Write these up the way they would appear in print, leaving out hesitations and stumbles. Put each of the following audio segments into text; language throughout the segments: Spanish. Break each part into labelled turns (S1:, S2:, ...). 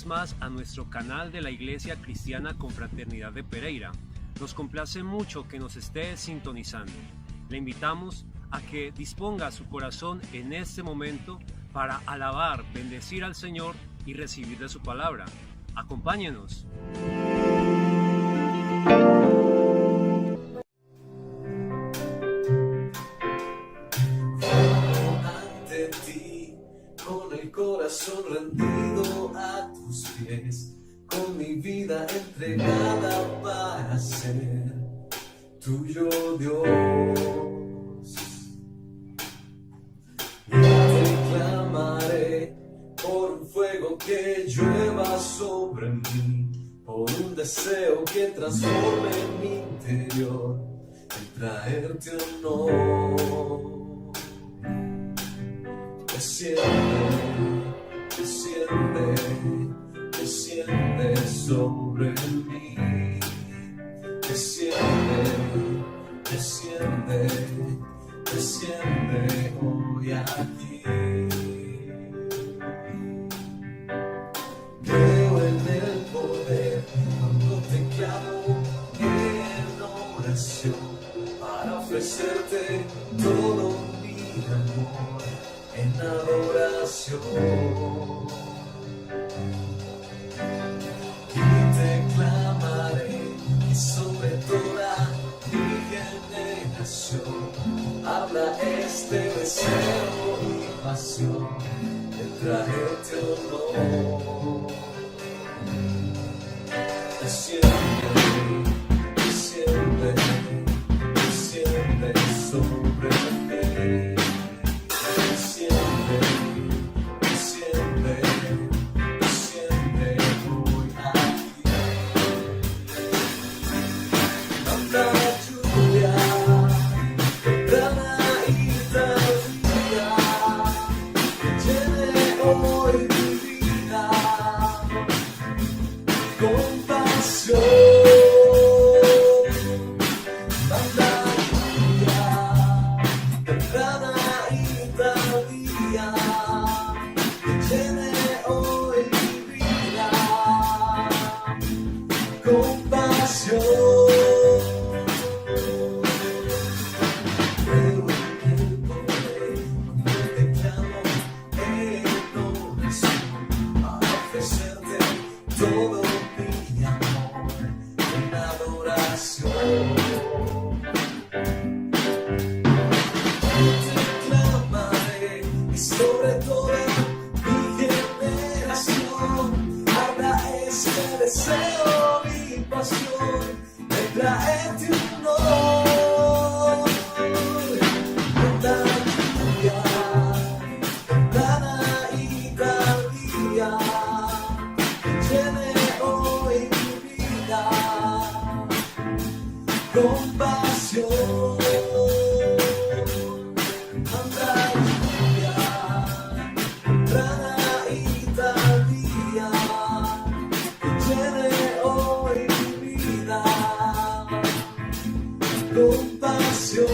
S1: vez más a nuestro canal de la Iglesia Cristiana Confraternidad de Pereira. Nos complace mucho que nos esté sintonizando. Le invitamos a que disponga su corazón en este momento para alabar, bendecir al Señor y recibir de su palabra. Acompáñenos.
S2: Ante ti, con el corazón rendido a tus pies, con mi vida entregada para ser tuyo, Dios. Ya te clamaré por un fuego que llueva sobre mí, por un deseo que transforme mi interior, en traerte honor. Desciende sobre mí, desciende hoy aquí. Creo en el poder cuando te clamo en oración para ofrecerte todo mi amor en adoración. Y te clamaré y sobre toda mi generación habla este deseo y pasión de traerte honor. Desciende sobre mí. Todo mi amor en adoración. Te clamaré y sobre toda mi generación habla este deseo y pasión de traerte honor. Tanta lluvia, temprana y tardía, llene hoy mi vida con pasión. Tanta lluvia, temprana y tardía, llene hoy mi vida con pasión.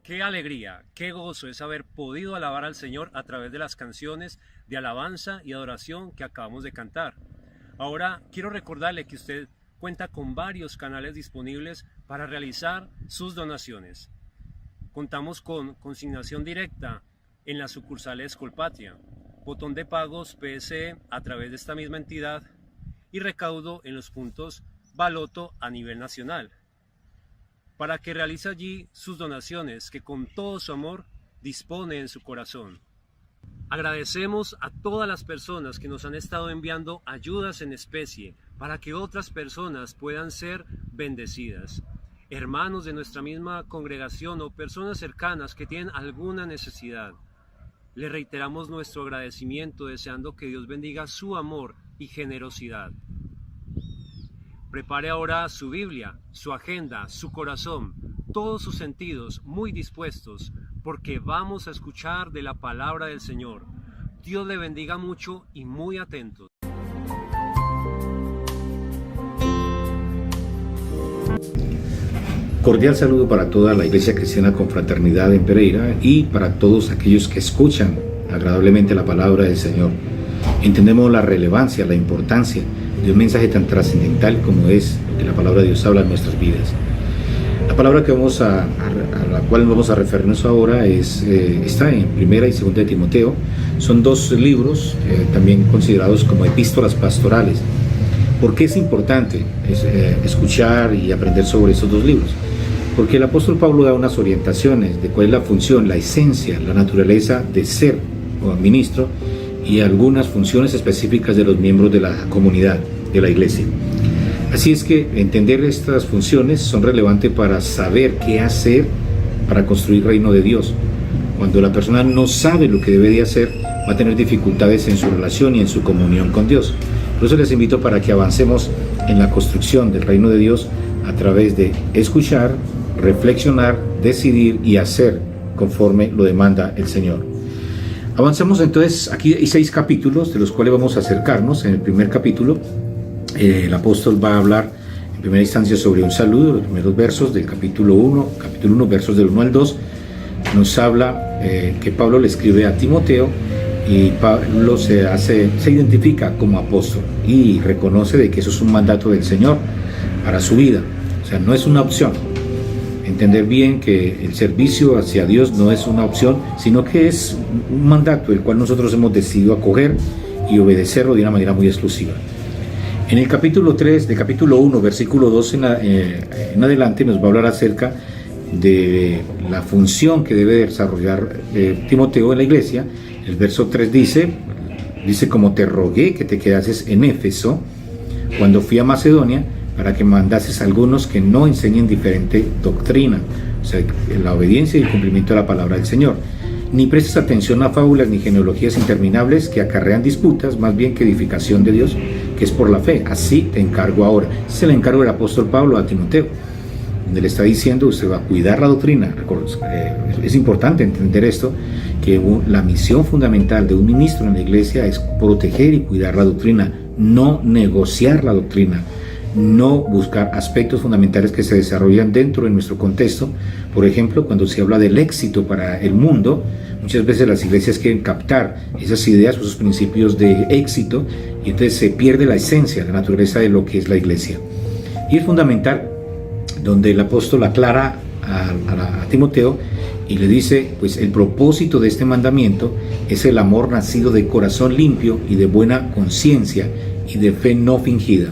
S1: Qué alegría, qué gozo es haber podido alabar al Señor a través de las canciones de alabanza y adoración que acabamos de cantar. Ahora quiero recordarle que usted cuenta con varios canales disponibles para realizar sus donaciones. Contamos con consignación directa en las sucursales Colpatria, botón de pagos PSE a través de esta misma entidad y recaudo en los puntos Baloto a nivel nacional, para que realice allí sus donaciones que con todo su amor dispone en su corazón. Agradecemos a todas las personas que nos han estado enviando ayudas en especie para que otras personas puedan ser bendecidas. Hermanos de nuestra misma congregación o personas cercanas que tienen alguna necesidad. Le reiteramos nuestro agradecimiento deseando que Dios bendiga su amor y generosidad. Prepare ahora su Biblia, su agenda, su corazón, todos sus sentidos muy dispuestos, porque vamos a escuchar de la palabra del Señor. Dios le bendiga mucho y muy atentos.
S3: Cordial saludo para toda la Iglesia Cristiana Confraternidad en Pereira y para todos aquellos que escuchan agradablemente la palabra del Señor. Entendemos la relevancia, la importancia de un mensaje tan trascendental como es que la palabra de Dios habla en nuestras vidas. La palabra que a la cual vamos a referirnos ahora está en Primera y Segunda de Timoteo. Son dos libros también considerados como epístolas pastorales. ¿Por qué es importante escuchar y aprender sobre estos dos libros? Porque el apóstol Pablo da unas orientaciones de cuál es la función, la esencia, la naturaleza de ser ministro y algunas funciones específicas de los miembros de la comunidad, de la iglesia. Así es que entender estas funciones son relevantes para saber qué hacer para construir el reino de Dios. Cuando la persona no sabe lo que debe de hacer, va a tener dificultades en su relación y en su comunión con Dios. Por eso les invito para que avancemos en la construcción del reino de Dios a través de escuchar, reflexionar, decidir y hacer conforme lo demanda el Señor. Avancemos entonces, aquí hay 6 capítulos de los cuales vamos a acercarnos. En el primer capítulo, el apóstol va a hablar en primera instancia sobre un saludo. Los primeros versos del capítulo 1, versos del 1 al 2, nos habla que Pablo le escribe a Timoteo y Pablo se identifica como apóstol y reconoce de que eso es un mandato del Señor para su vida. O sea, no es una opción. Entender bien que el servicio hacia Dios no es una opción, sino que es un mandato el cual nosotros hemos decidido acoger y obedecerlo de una manera muy exclusiva. En el capítulo 3, de capítulo 1, versículo 2 en adelante, nos va a hablar acerca de la función que debe desarrollar Timoteo en la iglesia. El verso 3 dice, como te rogué que te quedases en Éfeso cuando fui a Macedonia, para que mandases a algunos que no enseñen diferente doctrina, o sea, la obediencia y el cumplimiento de la palabra del Señor. Ni prestes atención a fábulas ni genealogías interminables que acarrean disputas, más bien que edificación de Dios, que es por la fe. Así te encargo ahora. Ese es el encargo del apóstol Pablo a Timoteo, donde le está diciendo, usted va a cuidar la doctrina. Es importante entender esto, que la misión fundamental de un ministro en la iglesia es proteger y cuidar la doctrina, no negociar la doctrina, no buscar aspectos fundamentales que se desarrollan dentro de nuestro contexto. Por ejemplo, cuando se habla del éxito para el mundo, muchas veces las iglesias quieren captar esas ideas o esos principios de éxito y entonces se pierde la esencia, la naturaleza de lo que es la iglesia. Y es fundamental donde el apóstol aclara a Timoteo y le dice, pues el propósito de este mandamiento es el amor nacido de corazón limpio y de buena conciencia y de fe no fingida.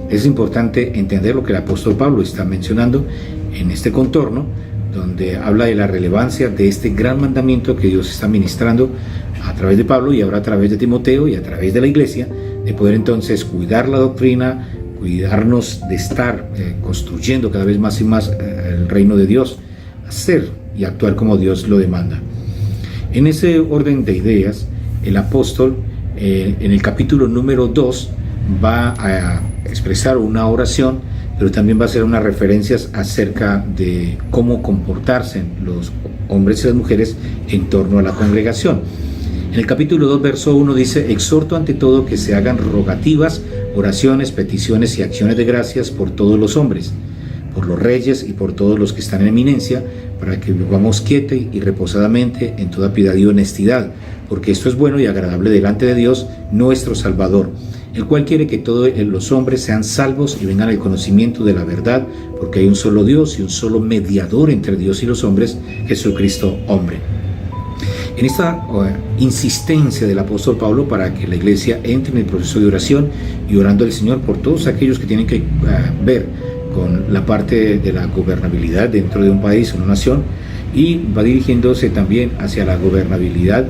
S3: Es importante entender lo que el apóstol Pablo está mencionando en este contorno, donde habla de la relevancia de este gran mandamiento que Dios está ministrando a través de Pablo y ahora a través de Timoteo y a través de la iglesia, de poder entonces cuidar la doctrina, cuidarnos de estar construyendo cada vez más y más el reino de Dios, hacer y actuar como Dios lo demanda. En ese orden de ideas, el apóstol en el capítulo número 2 va a expresar una oración, pero también va a hacer unas referencias acerca de cómo comportarse los hombres y las mujeres en torno a la congregación. En el capítulo 2, verso 1 dice, exhorto ante todo que se hagan rogativas, oraciones, peticiones y acciones de gracias por todos los hombres, por los reyes y por todos los que están en eminencia, para que vivamos quieta y reposadamente en toda piedad y honestidad, porque esto es bueno y agradable delante de Dios, nuestro Salvador, el cual quiere que todos los hombres sean salvos y vengan al conocimiento de la verdad, porque hay un solo Dios y un solo mediador entre Dios y los hombres, Jesucristo hombre. En esta insistencia del apóstol Pablo para que la iglesia entre en el proceso de oración y orando al Señor por todos aquellos que tienen que ver con la parte de la gobernabilidad dentro de un país, una nación, y va dirigiéndose también hacia la gobernabilidad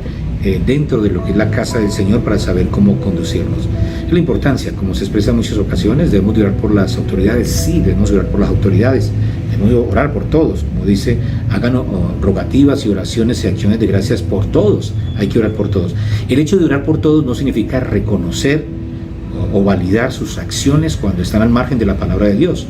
S3: dentro de lo que es la casa del Señor para saber cómo conducirnos. La importancia, como se expresa en muchas ocasiones, debemos de orar por las autoridades. Sí, debemos orar por las autoridades, debemos orar por todos, como dice, hagan rogativas y oraciones y acciones de gracias por todos. Hay que orar por todos. El hecho de orar por todos no significa reconocer o validar sus acciones cuando están al margen de la palabra de Dios,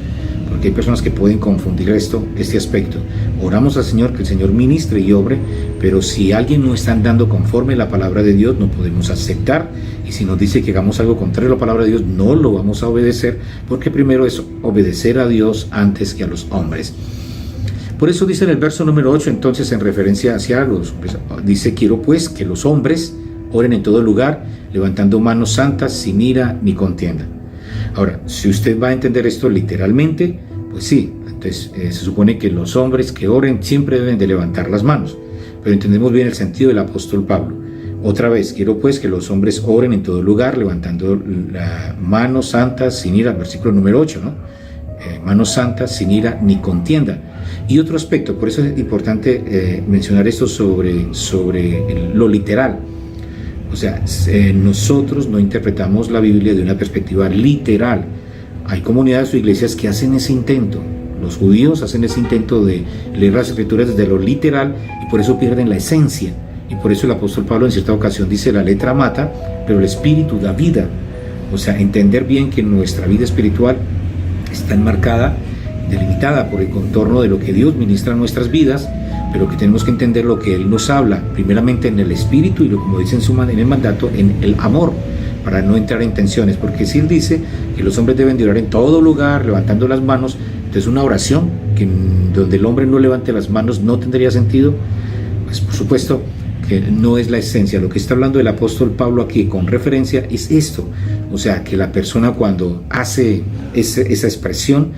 S3: porque hay personas que pueden confundir este aspecto. oramos al Señor, que el Señor ministre y obre, pero si alguien no está andando conforme a la palabra de Dios, no podemos aceptar, y si nos dice que hagamos algo contrario a la palabra de Dios, no lo vamos a obedecer, porque primero es obedecer a Dios antes que a los hombres. Por eso dice en el verso número 8, entonces, en referencia hacia los hombres, dice: quiero pues que los hombres oren en todo lugar, levantando manos santas, sin ira ni contienda. Ahora, si usted va a entender esto literalmente, pues sí, entonces se supone que los hombres que oren siempre deben de levantar las manos, pero entendemos bien el sentido del apóstol Pablo. Otra vez, quiero pues que los hombres oren en todo lugar, levantando las manos santas, sin ira, versículo número 8, ¿no? Manos santas, sin ira ni contienda. Y otro aspecto, por eso es importante mencionar esto sobre lo literal. O sea, nosotros no interpretamos la Biblia de una perspectiva literal. Hay comunidades o iglesias que hacen ese intento. Los judíos hacen ese intento de leer las escrituras desde lo literal y por eso pierden la esencia. Y por eso el apóstol Pablo en cierta ocasión dice: la letra mata, pero el espíritu da vida. O sea, entender bien que nuestra vida espiritual está enmarcada, delimitada por el contorno de lo que Dios ministra en nuestras vidas, pero que tenemos que entender lo que Él nos habla, primeramente en el espíritu y, como dice en el mandato, en el amor, para no entrar en tensiones, porque si Él dice que los hombres deben de orar en todo lugar, levantando las manos, entonces una oración que donde el hombre no levante las manos no tendría sentido. Pues por supuesto que no es la esencia. Lo que está hablando el apóstol Pablo aquí con referencia es esto, o sea, que la persona cuando hace esa expresión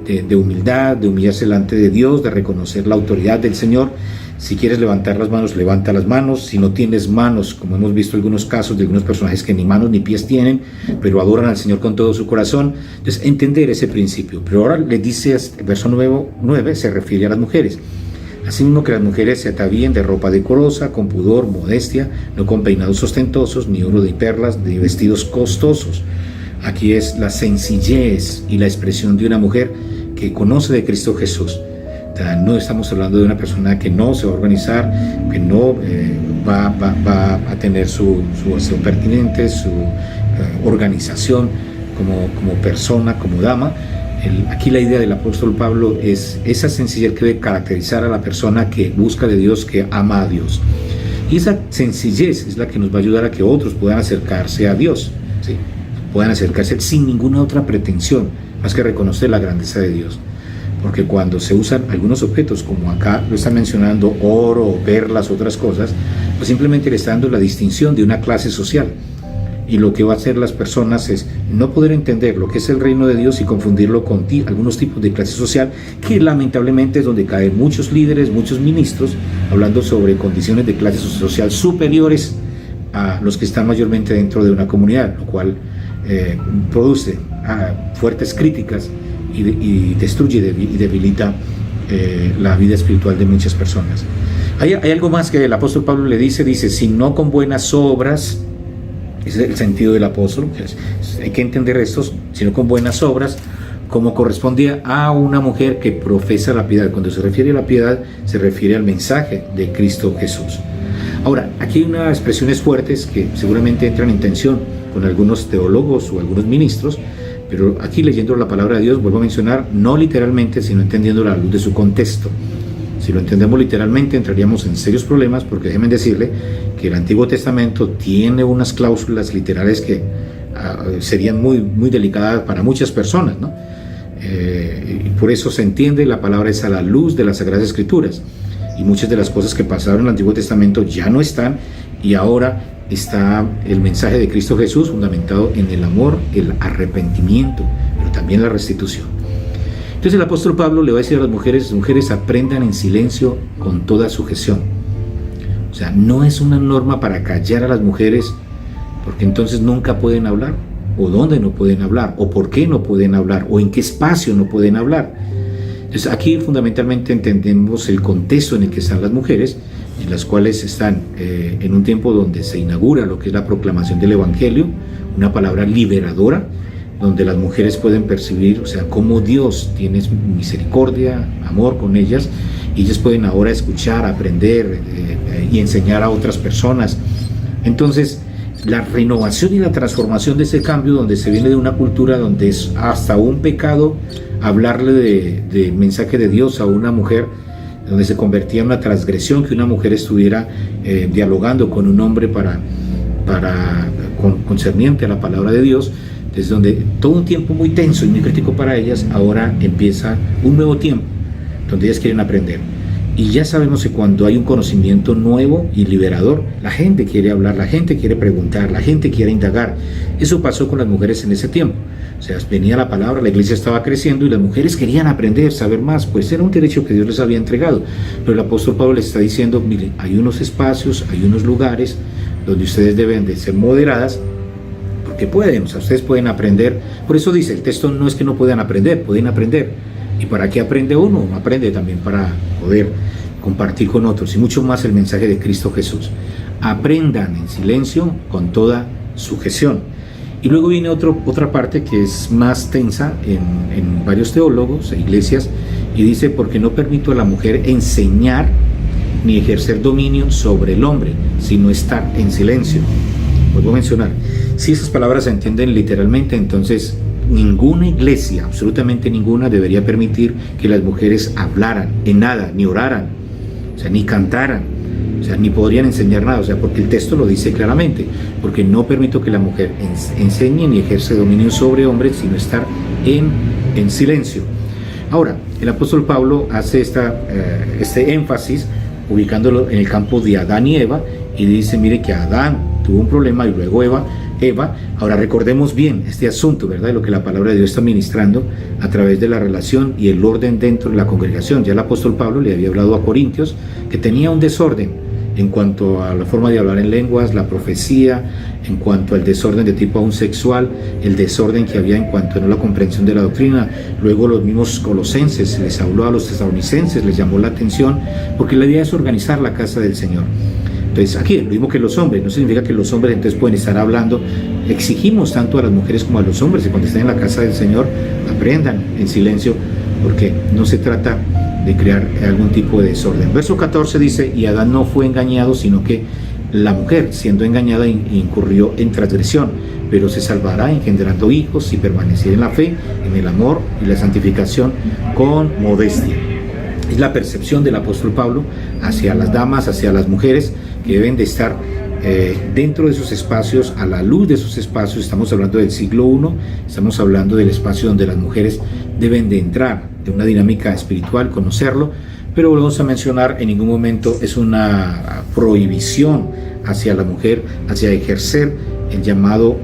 S3: de humildad, de humillarse delante de Dios, de reconocer la autoridad del Señor. Si quieres levantar las manos, levanta las manos. Si no tienes manos, como hemos visto algunos casos de algunos personajes que ni manos ni pies tienen, pero adoran al Señor con todo su corazón, entonces entender ese principio. Pero ahora le dice, el verso 9 se refiere a las mujeres. Asimismo que las mujeres se atavíen de ropa decorosa, con pudor, modestia, no con peinados ostentosos, ni oro ni perlas, ni vestidos costosos. Aquí es la sencillez y la expresión de una mujer que conoce de Cristo Jesús. No estamos hablando de una persona que no se va a organizar, que no va a tener su aseo pertinente, su organización como persona, como dama. Aquí la idea del apóstol Pablo es esa sencillez que debe caracterizar a la persona que busca de Dios, que ama a Dios. Y esa sencillez es la que nos va a ayudar a que otros puedan acercarse a Dios, ¿sí? Puedan acercarse sin ninguna otra pretensión, más que reconocer la grandeza de Dios. Porque cuando se usan algunos objetos, como acá lo están mencionando, oro, perlas, otras cosas, pues simplemente le está dando la distinción de una clase social. Y lo que va a hacer las personas es no poder entender lo que es el reino de Dios y confundirlo con algunos tipos de clase social, que lamentablemente es donde caen muchos líderes, muchos ministros, hablando sobre condiciones de clase social superiores a los que están mayormente dentro de una comunidad, lo cual produce fuertes críticas y destruye y debilita la vida espiritual de muchas personas. Hay algo más que el apóstol Pablo le dice, si no con buenas obras. Ese es el sentido del apóstol. Hay que entender esto, sino con buenas obras, como correspondía a una mujer que profesa la piedad. Cuando se refiere a la piedad, se refiere al mensaje de Cristo Jesús. Ahora, aquí hay unas expresiones fuertes que seguramente entran en tensión con algunos teólogos o algunos ministros, pero aquí leyendo la palabra de Dios, vuelvo a mencionar, no literalmente, sino entendiendo la luz de su contexto. Si lo entendemos literalmente, entraríamos en serios problemas, porque déjenme decirle que el Antiguo Testamento tiene unas cláusulas literales que serían muy delicadas para muchas personas, ¿no? Y por eso se entiende la palabra es a la luz de las Sagradas Escrituras. Y muchas de las cosas que pasaron en el Antiguo Testamento ya no están, y ahora está el mensaje de Cristo Jesús fundamentado en el amor, el arrepentimiento, pero también la restitución. Entonces el apóstol Pablo le va a decir a las mujeres aprendan en silencio con toda sujeción. O sea, no es una norma para callar a las mujeres, porque entonces nunca pueden hablar, o dónde no pueden hablar, o por qué no pueden hablar, o en qué espacio no pueden hablar. Entonces aquí fundamentalmente entendemos el contexto en el que están las mujeres, en las cuales están en un tiempo donde se inaugura lo que es la proclamación del Evangelio, una palabra liberadora, donde las mujeres pueden percibir, o sea, cómo Dios tiene misericordia, amor con ellas, y ellas pueden ahora escuchar, aprender y enseñar a otras personas. Entonces, la renovación y la transformación de ese cambio, donde se viene de una cultura donde es hasta un pecado hablarle de mensaje de Dios a una mujer, donde se convertía en una transgresión que una mujer estuviera dialogando con un hombre concerniente a la palabra de Dios. Desde donde todo un tiempo muy tenso y muy crítico para ellas, ahora empieza un nuevo tiempo donde ellas quieren aprender. Y ya sabemos que cuando hay un conocimiento nuevo y liberador, la gente quiere hablar, la gente quiere preguntar, la gente quiere indagar. Eso pasó con las mujeres en ese tiempo. O sea, venía la palabra, la iglesia estaba creciendo y las mujeres querían aprender, saber más, pues era un derecho que Dios les había entregado. Pero el apóstol Pablo les está diciendo, miren, hay unos espacios, hay unos lugares donde ustedes deben de ser moderadas, porque pueden, o sea, ustedes pueden aprender. Por eso dice, el texto no es que no puedan aprender, pueden aprender. ¿Y para qué aprende uno? Aprende también para poder compartir con otros y mucho más el mensaje de Cristo Jesús. Aprendan en silencio con toda sujeción. Y luego viene otra parte que es más tensa en varios teólogos e iglesias, y dice, porque no permito a la mujer enseñar ni ejercer dominio sobre el hombre, sino estar en silencio. Vuelvo a mencionar, si esas palabras se entienden literalmente, entonces ninguna iglesia, absolutamente ninguna, debería permitir que las mujeres hablaran en nada, ni oraran, o sea, ni cantaran, o sea, ni podrían enseñar nada, o sea, porque el texto lo dice claramente, porque no permito que la mujer enseñe ni ejerce dominio sobre hombres, sino estar en silencio. Ahora, el apóstol Pablo hace este énfasis, ubicándolo en el campo de Adán y Eva, y dice, mire que Adán tuvo un problema y luego Eva. Ahora recordemos bien este asunto, ¿verdad? Lo que la palabra de Dios está ministrando a través de la relación y el orden dentro de la congregación. Ya el apóstol Pablo le había hablado a Corintios que tenía un desorden en cuanto a la forma de hablar en lenguas, la profecía, en cuanto al desorden de tipo aún sexual, el desorden que había en cuanto a la comprensión de la doctrina. Luego los mismos colosenses, les habló a los tesalonicenses, les llamó la atención, porque la idea es organizar la casa del Señor. Entonces aquí, lo mismo que los hombres, no significa que los hombres entonces pueden estar hablando. Exigimos tanto a las mujeres como a los hombres que cuando estén en la casa del Señor aprendan en silencio, porque no se trata de crear algún tipo de desorden. Verso 14 dice, y Adán no fue engañado, sino que la mujer, siendo engañada, incurrió en transgresión, pero se salvará engendrando hijos si permaneciera en la fe, en el amor y la santificación con modestia. Es la percepción del apóstol Pablo hacia las damas, hacia las mujeres, que deben de estar dentro de esos espacios, a la luz de esos espacios. Estamos hablando del siglo I, estamos hablando del espacio donde las mujeres deben de entrar, de una dinámica espiritual, conocerlo, pero volvemos a mencionar, en ningún momento es una prohibición hacia la mujer, hacia ejercer el llamado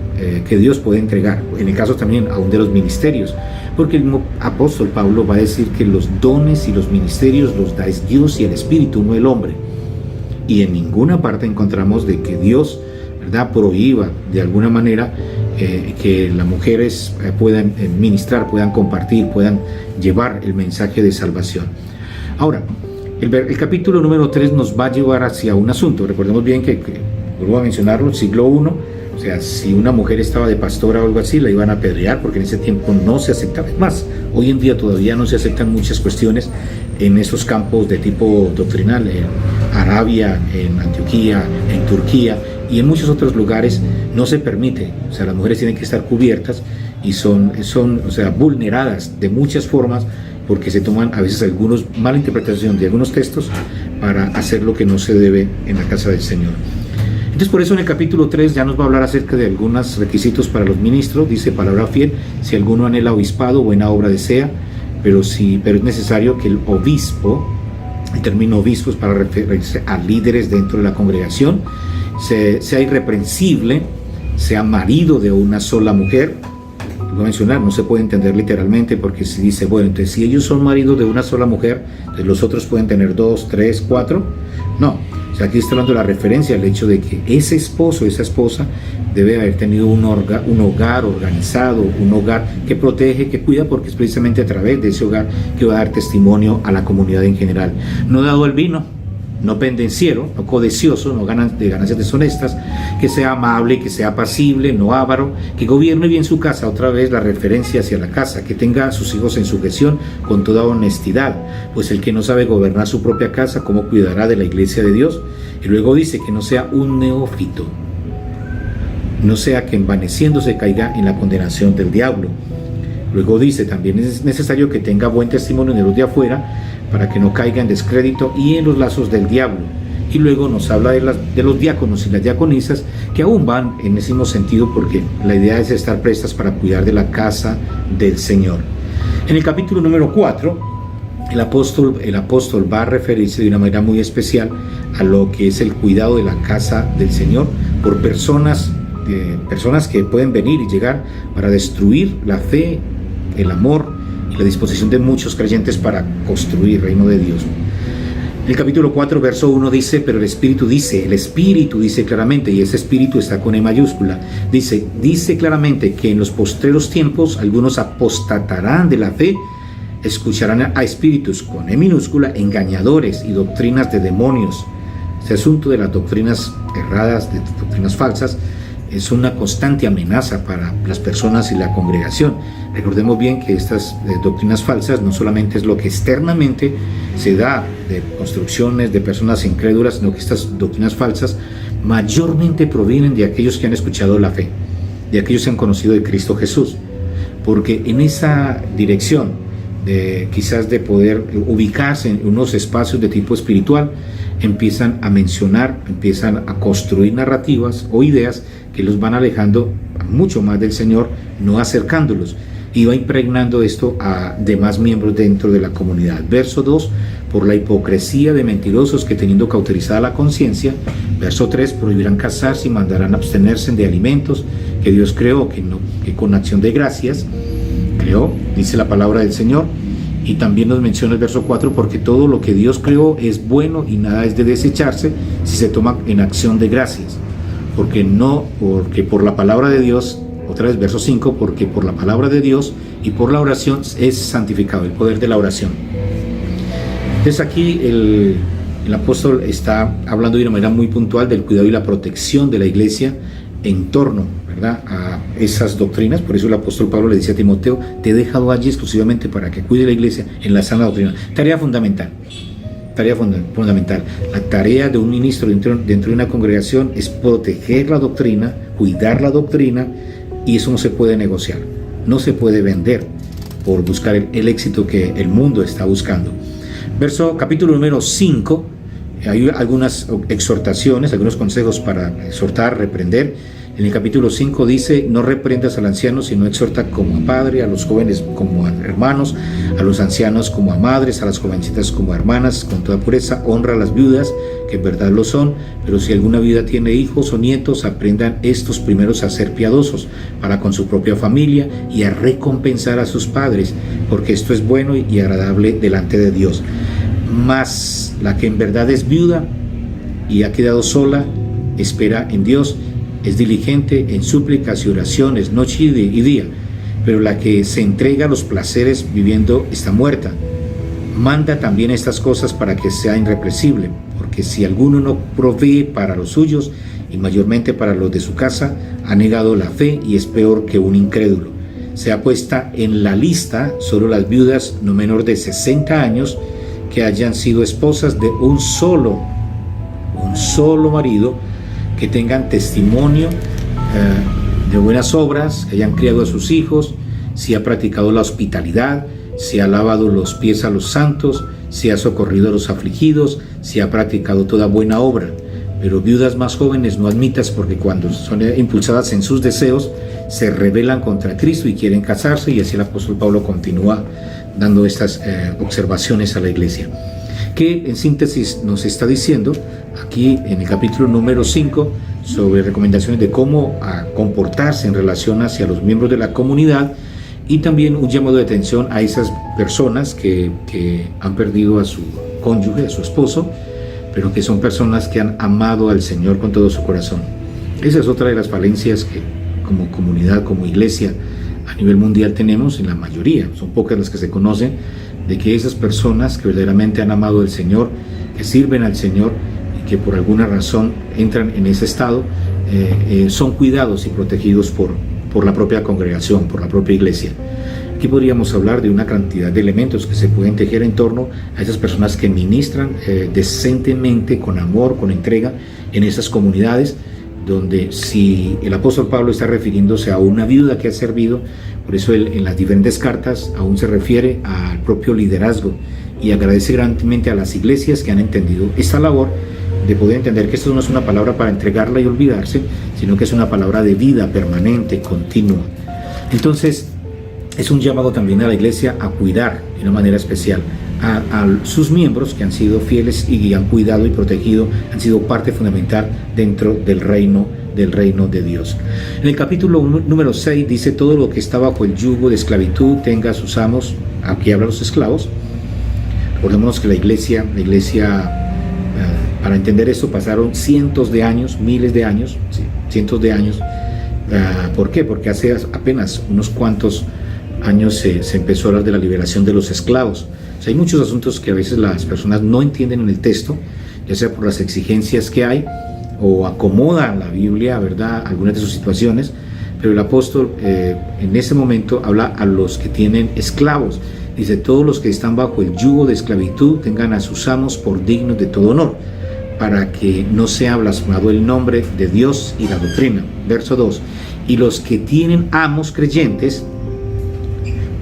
S3: que Dios puede entregar, en el caso también aún de los ministerios, porque el mismo apóstol Pablo va a decir que los dones y los ministerios los da Dios y el Espíritu, no el hombre. Y en ninguna parte encontramos de que Dios, ¿verdad?, prohíba de alguna manera que las mujeres puedan ministrar, puedan compartir, puedan llevar el mensaje de salvación. Ahora, el capítulo número 3 nos va a llevar hacia un asunto. Recordemos bien que vuelvo a mencionarlo, siglo I, o sea, si una mujer estaba de pastora o algo así, la iban a apedrear, porque en ese tiempo no se aceptaba. Es más, hoy en día todavía no se aceptan muchas cuestiones en esos campos de tipo doctrinal, en Arabia, en Antioquía, en Turquía y en muchos otros lugares no se permite. O sea, las mujeres tienen que estar cubiertas y son o sea, vulneradas de muchas formas, porque se toman a veces mala interpretación de algunos textos para hacer lo que no se debe en la casa del Señor. Entonces, por eso en el capítulo 3 ya nos va a hablar acerca de algunos requisitos para los ministros. Dice, palabra fiel, si alguno anhela obispado, buena obra desea, pero es necesario que el obispo, el término obispo es para referirse a líderes dentro de la congregación, sea irreprensible, sea marido de una sola mujer. Voy a mencionar, no se puede entender literalmente, porque si dice, bueno, entonces si ellos son maridos de una sola mujer, entonces los otros pueden tener 2, 3, 4. No, o sea, aquí está hablando de la referencia al hecho de que ese esposo, esa esposa, debe haber tenido un hogar organizado, un hogar que protege, que cuida, porque es precisamente a través de ese hogar que va a dar testimonio a la comunidad en general. No dado al vino, no pendenciero, no codicioso, no de ganancias deshonestas, que sea amable, que sea apacible, no avaro, que gobierne bien su casa, otra vez la referencia hacia la casa, que tenga a sus hijos en sujeción con toda honestidad, pues el que no sabe gobernar su propia casa, ¿cómo cuidará de la iglesia de Dios? Y luego dice que no sea un neófito, no sea que envaneciéndose caiga en la condenación del diablo. Luego dice, también es necesario que tenga buen testimonio de los de afuera para que no caiga en descrédito y en los lazos del diablo. Y luego nos habla de los diáconos y las diaconisas, que aún van en ese mismo sentido, porque la idea es estar prestas para cuidar de la casa del Señor. En el capítulo número 4, el apóstol va a referirse de una manera muy especial a lo que es el cuidado de la casa del Señor por personas que pueden venir y llegar para destruir la fe, el amor y la disposición de muchos creyentes para construir el reino de Dios. El capítulo 4, verso 1 dice, pero el Espíritu dice claramente, y ese Espíritu está con E mayúscula, dice claramente que en los postreros tiempos algunos apostatarán de la fe, escucharán a espíritus con E minúscula, engañadores y doctrinas de demonios. Este asunto de las doctrinas erradas, de doctrinas falsas, es una constante amenaza para las personas y la congregación. Recordemos bien que estas doctrinas falsas no solamente es lo que externamente se da de construcciones de personas incrédulas, sino que estas doctrinas falsas mayormente provienen de aquellos que han escuchado la fe, de aquellos que han conocido de Cristo Jesús, porque en esa dirección quizás de poder ubicarse en unos espacios de tipo espiritual, empiezan a mencionar, empiezan a construir narrativas o ideas que los van alejando mucho más del Señor, no acercándolos, y va impregnando esto a demás miembros dentro de la comunidad. Verso 2, por la hipocresía de mentirosos que teniendo cauterizada la conciencia. Verso 3, prohibirán casarse y mandarán abstenerse de alimentos que Dios creó, que con acción de gracias creó, dice la palabra del Señor. Y también nos menciona el verso 4, porque todo lo que Dios creó es bueno y nada es de desecharse si se toma en acción de gracias. Porque por la palabra de Dios, otra vez verso 5, porque por la palabra de Dios y por la oración es santificado, el poder de la oración. Entonces aquí el apóstol está hablando de una manera muy puntual del cuidado y la protección de la iglesia en torno, ¿verdad?, a esas doctrinas. Por eso el apóstol Pablo le dice a Timoteo, te he dejado allí exclusivamente para que cuide la iglesia en la sana doctrina. Tarea fundamental. La tarea de un ministro dentro de una congregación es proteger la doctrina, cuidar la doctrina, y eso no se puede negociar, no se puede vender por buscar el éxito que el mundo está buscando. Capítulo número 5, hay algunas exhortaciones, algunos consejos para exhortar, reprender. En el capítulo 5 dice, no reprendas al anciano, sino exhorta como a padre, a los jóvenes como a hermanos, a los ancianos como a madres, a las jovencitas como a hermanas, con toda pureza. Honra a las viudas, que en verdad lo son, pero si alguna viuda tiene hijos o nietos, aprendan estos primeros a ser piadosos para con su propia familia y a recompensar a sus padres, porque esto es bueno y agradable delante de Dios. Mas la que en verdad es viuda y ha quedado sola, espera en Dios, es diligente en súplicas y oraciones noche y día, pero la que se entrega a los placeres viviendo está muerta. Manda también estas cosas para que sea irrepresible, porque si alguno no provee para los suyos, y mayormente para los de su casa, ha negado la fe y es peor que un incrédulo. Se ha puesta en la lista solo las viudas no menor de 60 años que hayan sido esposas de un solo marido, que tengan testimonio de buenas obras, que hayan criado a sus hijos, si ha practicado la hospitalidad, si ha lavado los pies a los santos, si ha socorrido a los afligidos, si ha practicado toda buena obra. Pero viudas más jóvenes no admitas, porque cuando son impulsadas en sus deseos, se rebelan contra Cristo y quieren casarse, y así el apóstol Pablo continúa dando estas observaciones a la iglesia. Que en síntesis nos está diciendo aquí en el capítulo número 5 sobre recomendaciones de cómo comportarse en relación hacia los miembros de la comunidad, y también un llamado de atención a esas personas que han perdido a su cónyuge, a su esposo, pero que son personas que han amado al Señor con todo su corazón. Esa es otra de las falencias que como comunidad, como iglesia a nivel mundial tenemos, en la mayoría, son pocas las que se conocen, de que esas personas que verdaderamente han amado al Señor, que sirven al Señor y que por alguna razón entran en ese estado, son cuidados y protegidos por la propia congregación, por la propia iglesia. Aquí podríamos hablar de una cantidad de elementos que se pueden tejer en torno a esas personas que ministran decentemente, con amor, con entrega en esas comunidades, donde si el apóstol Pablo está refiriéndose a una viuda que ha servido, Por eso él en las diferentes cartas aún se refiere al propio liderazgo y agradece grandemente a las iglesias que han entendido esta labor de poder entender que esto no es una palabra para entregarla y olvidarse, sino que es una palabra de vida permanente, continua. Entonces, es un llamado también a la iglesia a cuidar de una manera especial a sus miembros que han sido fieles y han cuidado y protegido, han sido parte fundamental dentro del reino de Dios. En el capítulo número 6 dice: todo lo que está bajo el yugo de esclavitud tenga a sus amos. Aquí habla los esclavos. Recordémonos que la iglesia para entender esto pasaron cientos de años, miles de años, sí, cientos de años. ¿Por qué? Porque hace apenas unos cuantos años se empezó a hablar de la liberación de los esclavos. O sea, hay muchos asuntos que a veces las personas no entienden en el texto, ya sea por las exigencias que hay o acomoda la Biblia, ¿verdad?, algunas de sus situaciones, pero el apóstol en ese momento habla a los que tienen esclavos. Dice: todos los que están bajo el yugo de esclavitud tengan a sus amos por dignos de todo honor, para que no sea blasfemado el nombre de Dios y la doctrina. Verso 2: y los que tienen amos creyentes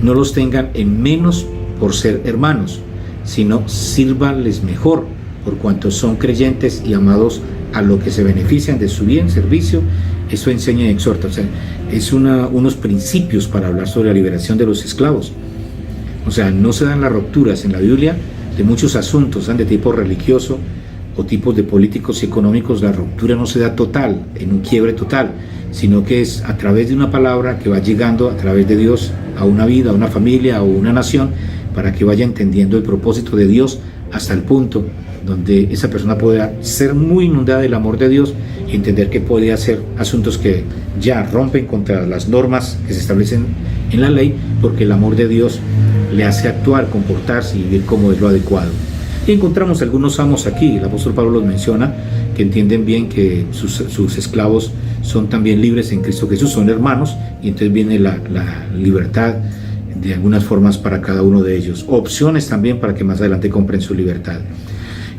S3: no los tengan en menos por ser hermanos, sino sírvanles mejor, por cuanto son creyentes y amados, a lo que se benefician de su bien servicio. Eso enseña y exhorta. O sea, es unos principios para hablar sobre la liberación de los esclavos. O sea, no se dan las rupturas en la Biblia de muchos asuntos, sean de tipo religioso o tipos de políticos y económicos. La ruptura no se da total, en un quiebre total, sino que es a través de una palabra que va llegando a través de Dios a una vida, a una familia o una nación, para que vaya entendiendo el propósito de Dios hasta el punto donde esa persona pueda ser muy inundada del amor de Dios y entender que puede hacer asuntos que ya rompen contra las normas que se establecen en la ley, porque el amor de Dios le hace actuar, comportarse y vivir como es lo adecuado. Y encontramos algunos amos aquí, el apóstol Pablo los menciona, que entienden bien que sus esclavos son también libres en Cristo Jesús, son hermanos, y entonces viene la libertad de algunas formas para cada uno de ellos, opciones también para que más adelante compren su libertad.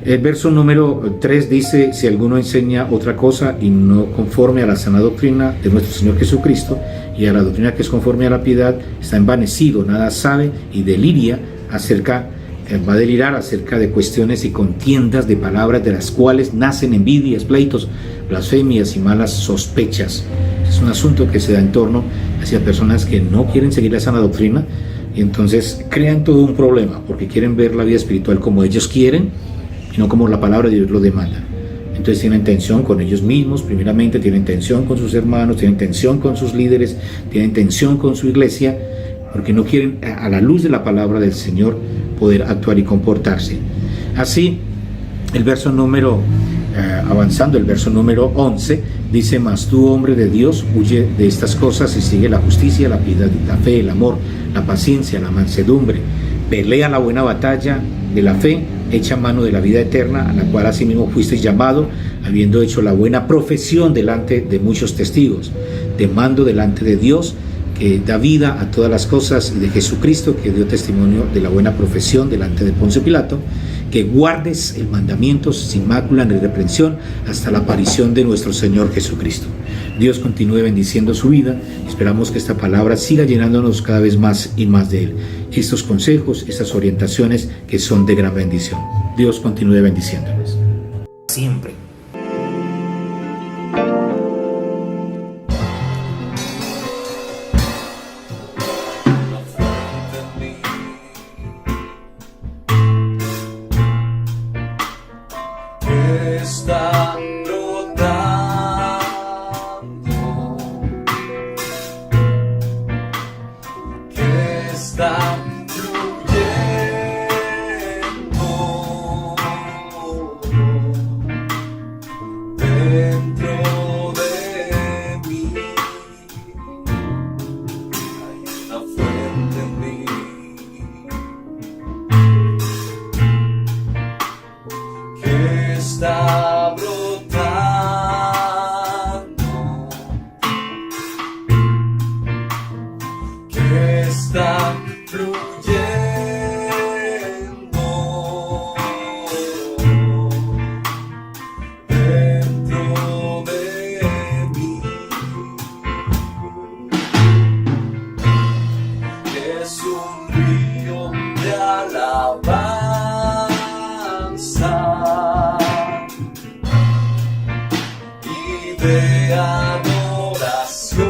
S3: El verso número 3 dice: si alguno enseña otra cosa y no conforme a la sana doctrina de nuestro Señor Jesucristo y a la doctrina que es conforme a la piedad, está envanecido, nada sabe y va a delirar acerca de cuestiones y contiendas de palabras, de las cuales nacen envidias, pleitos, blasfemias y malas sospechas. Es un asunto que se da en torno hacia personas que no quieren seguir la sana doctrina y entonces crean todo un problema porque quieren ver la vida espiritual como ellos quieren y no como la palabra de Dios lo demanda. Entonces tienen tensión con ellos mismos, primeramente tienen tensión con sus hermanos, tienen tensión con sus líderes, tienen tensión con su iglesia, porque no quieren, a la luz de la palabra del Señor, poder actuar y comportarse. Así, el verso número, avanzando, el verso número 11, dice: mas tú, hombre de Dios, huye de estas cosas y sigue la justicia, la piedad, la fe, el amor, la paciencia, la mansedumbre. Pelea la buena batalla de la fe, echa mano de la vida eterna, a la cual asimismo fuisteis llamado, habiendo hecho la buena profesión delante de muchos testigos. Te mando delante de Dios, que da vida a todas las cosas, y de Jesucristo, que dio testimonio de la buena profesión delante de Poncio Pilato, que guardes el mandamiento sin mácula ni reprensión hasta la aparición de nuestro Señor Jesucristo. Dios continúe bendiciendo su vida. Esperamos que esta palabra siga llenándonos cada vez más y más de Él. Estos consejos, estas orientaciones que son de gran bendición. Dios continúe bendiciéndonos. Siempre.
S2: Está brotando, que está fluyendo dentro de mí. Hay una fuente en mí que está brotando, que está fluyendo dentro de mí. de adoración.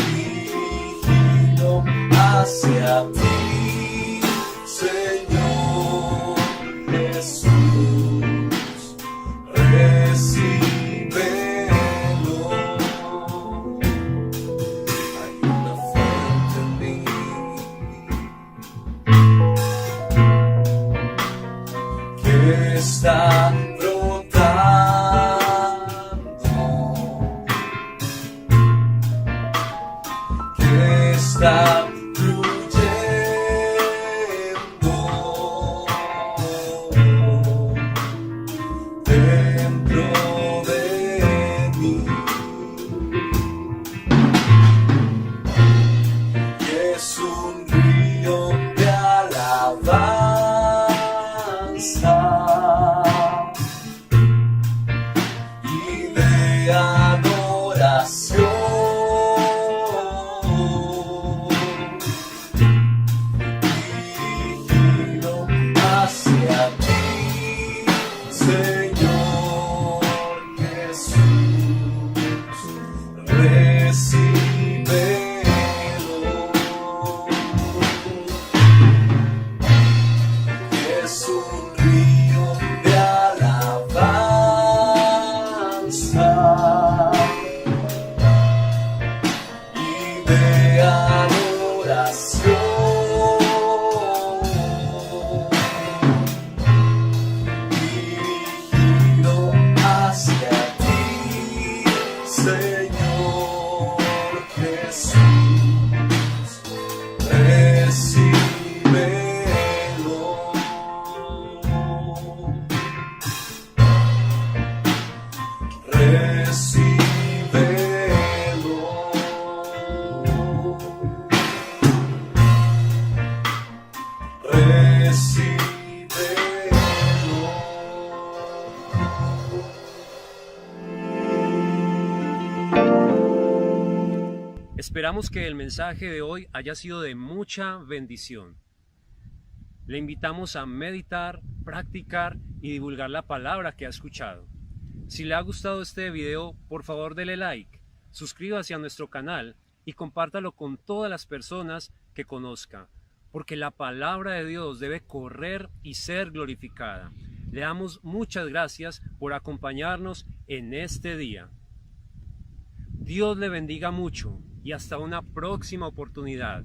S2: Dirigido hacia ti, Señor Jesús, recíbelo. Hay una fuente en mí que está brotando, que está fluyendo dentro de mí, y es un río de alabanza y de adoración. Dirigido hacia ti, Señor Jesús, recíbelo. Es un río de alabanza y de adoración. Dirigido hacia ti, Señor Jesús, recíbelo.
S1: Esperamos que el mensaje de hoy haya sido de mucha bendición. Le invitamos a meditar, practicar y divulgar la palabra que ha escuchado. Si le ha gustado este video, por favor dele like, suscríbase a nuestro canal y compártalo con todas las personas que conozca, porque la palabra de Dios debe correr y ser glorificada. Le damos muchas gracias por acompañarnos en este día. Dios le bendiga mucho y hasta una próxima oportunidad.